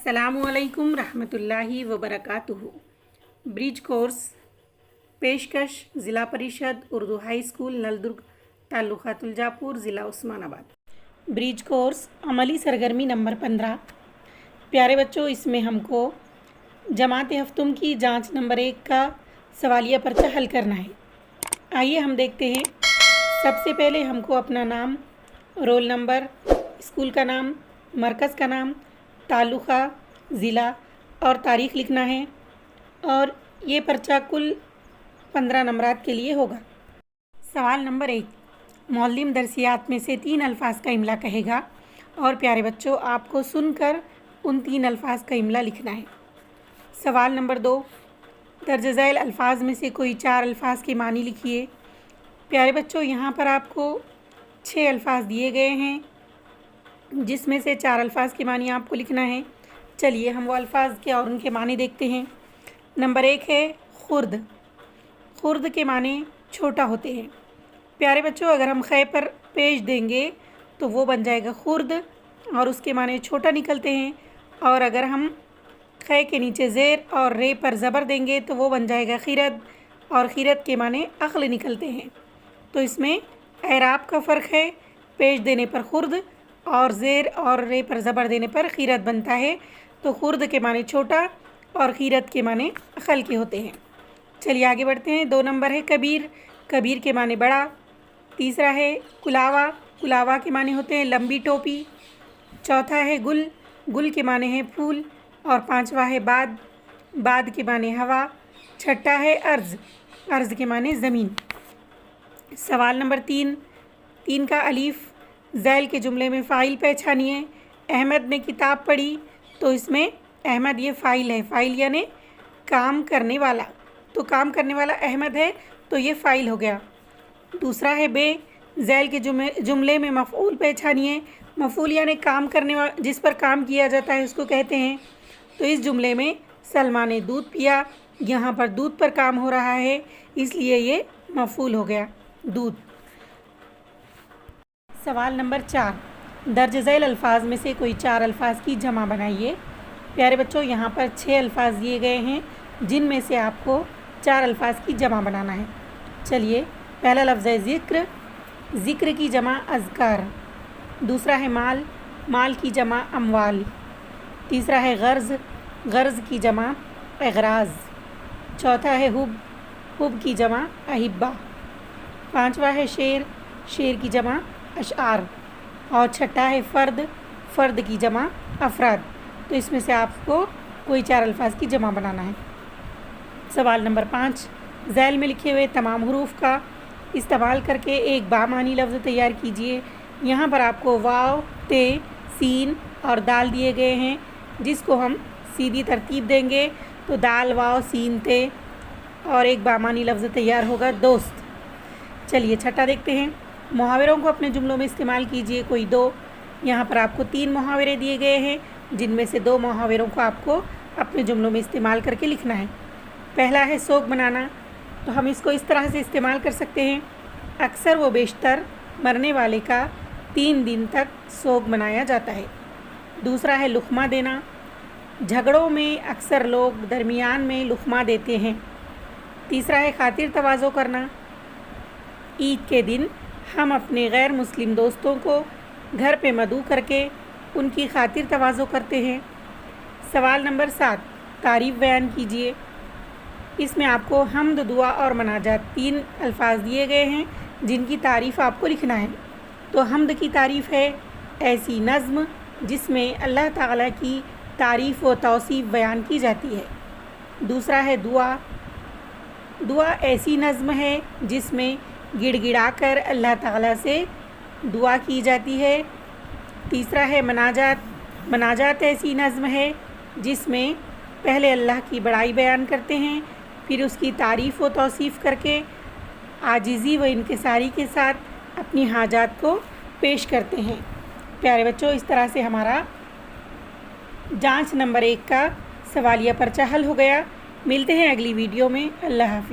अस्सलामु अलैकुम रहमतुल्लाहि व बरकातुहू। ब्रिज कोर्स पेशकश ज़िला परिषद उर्दू हाई स्कूल नलदुर्ग ताल्लुक़ा तुलजापुर ज़िला उस्मानाबाद। ब्रिज कोर्स अमली सरगर्मी नंबर 15। प्यारे बच्चों, इसमें हमको जमात हफ्तुम की जांच नंबर 1 का सवालिया पर्चा हल करना है। आइए हम देखते हैं। सबसे पहले हमको अपना नाम, रोल नंबर, स्कूल का नाम, मरकज़ का नाम, तालुक़ा, ज़िला और तारीख़ लिखना है और ये पर्चा कुल 15 नंबरात के लिए होगा। सवाल नंबर 1, मौल्लिम दरसियात में से 3 अल्फाज का इमला कहेगा और प्यारे बच्चों आपको सुनकर उन 3 अल्फाज का इमला लिखना है। सवाल नंबर 2, दर्ज झैल अल्फाज में से कोई 4 अल्फाज के मानी लिखिए। प्यारे बच्चों, यहाँ पर आपको 6 अल्फाज दिए गए हैं जिसमें से 4 अल्फाज के मानी आपको लिखना है। चलिए हम वो अल्फाज के और उनके मानी देखते हैं। नंबर 1 है खुर्द। खुर्द के माने छोटा होते हैं। प्यारे बच्चों, अगर हम ख़ै पर पेश देंगे तो वो बन जाएगा खुर्द और उसके माने छोटा निकलते हैं, और अगर हम ख़ै के नीचे ज़ेर और रे पर ज़बर देंगे तो वो बन जाएगा खिरद और खिरद के माने अक्ल निकलते हैं। तो इसमें एराब का फ़र्क है, पेश देने पर खुर्द और ज़ेर और रे पर ज़बर देने पर खीरत बनता है। तो खुर्द के माने छोटा और खीरत के माने अक़ल के होते हैं। चलिए आगे बढ़ते हैं। 2 नंबर है कबीर। कबीर के माने बड़ा। तीसरा है कुलावा। कुलावा के माने होते हैं लंबी टोपी। चौथा है गुल। गुल के माने हैं फूल। और 5वां है बाद। बाद के माने हवा। छठा है अर्ज़। अर्ज़ के माने ज़मीन। सवाल नंबर 3 का अलीफ़। ज़ैल के जुमले में फ़ाइल पहचानिए। अहमद ने किताब पढ़ी, तो इसमें अहमद ये फ़ाइल है, फ़ाइल यानी काम करने वाला। तो काम करने वाला अहमद है तो ये फ़ाइल हो गया। दूसरा है बे। ज़ैल के जुमले में मफ़ऊल पहचानिए। मफ़ऊल यानी काम करने वाला, जिस पर काम किया जाता है उसको कहते हैं। तो इस जुमले में सलमा ने दूध पिया, यहाँ पर दूध पर काम हो रहा है इसलिए ये मफ़ऊल हो गया, दूध। सवाल नंबर 4, दर्ज झैल अल्फाज में से कोई 4 अल्फाज की जमा बनाइए। प्यारे बच्चों, यहाँ पर 6 अल्फाज दिए गए हैं जिनमें से आपको 4 अल्फाज की जमा बनाना है। चलिए, पहला लफ्ज़ है ज़िक्र। ज़िक्र की जमा अज़कार। दूसरा है माल। माल की जमा अमवाल। तीसरा है गर्ज़। गर्ज़ की जमा अग़राज़। चौथा है हुब। हुब की जमा अहिब्बा। 5वां है शेर। शेर की जमा अशआर। और छठा है फ़र्द। फ़र्द की जमा अफराद। तो इसमें से आपको कोई 4 अल्फाज की जमा बनाना है। सवाल नंबर 5, ज़ैल में लिखे हुए तमाम हुरूफ का इस्तेमाल करके एक बामानी लफ्ज़ तैयार कीजिए। यहाँ पर आपको वाव, ते, सीन और दाल दिए गए हैं जिसको हम सीधी तरतीब देंगे तो दाल, वाव, सीन, ते और एक बामानी लफ्ज़ तैयार होगा दोस्त। चलिए छठा देखते हैं। मुहावरों को अपने जुमलों में इस्तेमाल कीजिए, कोई 2। यहाँ पर आपको 3 मुहावरे दिए गए हैं जिनमें से 2 मुहावरों को आपको अपने जुमलों में इस्तेमाल करके लिखना है। पहला है सोग बनाना। तो हम इसको इस तरह से इस्तेमाल कर सकते हैं, अक्सर व बेशतर मरने वाले का 3 दिन तक सोग मनाया जाता है। दूसरा है लुक़मा देना। झगड़ों में अक्सर लोग दरमियान में लुक़मा देते हैं। तीसरा है खातिर तवाज़ो करना। ईद के दिन हम अपने गैर मुस्लिम दोस्तों को घर पे मदऊ करके उनकी खातिर तवाज़ो करते हैं। सवाल नंबर 7, तारीफ़ बयान कीजिए। इसमें आपको हम्द, दुआ और मनाजात 3 अल्फाज दिए गए हैं जिनकी तारीफ़ आपको लिखना है। तो हम्द की तारीफ़ है ऐसी नज़्म जिसमें अल्लाह ताला की तारीफ़ व तौसीफ़ बयान की जाती है। दूसरा है दुआ। दुआ ऐसी नज़्म है जिसमें गिड़गिड़ा कर अल्लाह ताला से दुआ की जाती है। तीसरा है मनाजात। मनाजात ऐसी नज़्म है जिसमें पहले अल्लाह की बड़ाई बयान करते हैं, फिर उसकी तारीफ़ व तौसीफ़ करके आजिज़ी व इनकिसारी के साथ अपनी हाजात को पेश करते हैं। प्यारे बच्चों, इस तरह से हमारा जांच नंबर 1 का सवालिया पर्चा हल हो गया। मिलते हैं अगली वीडियो में। अल्लाह हाफ़िज़।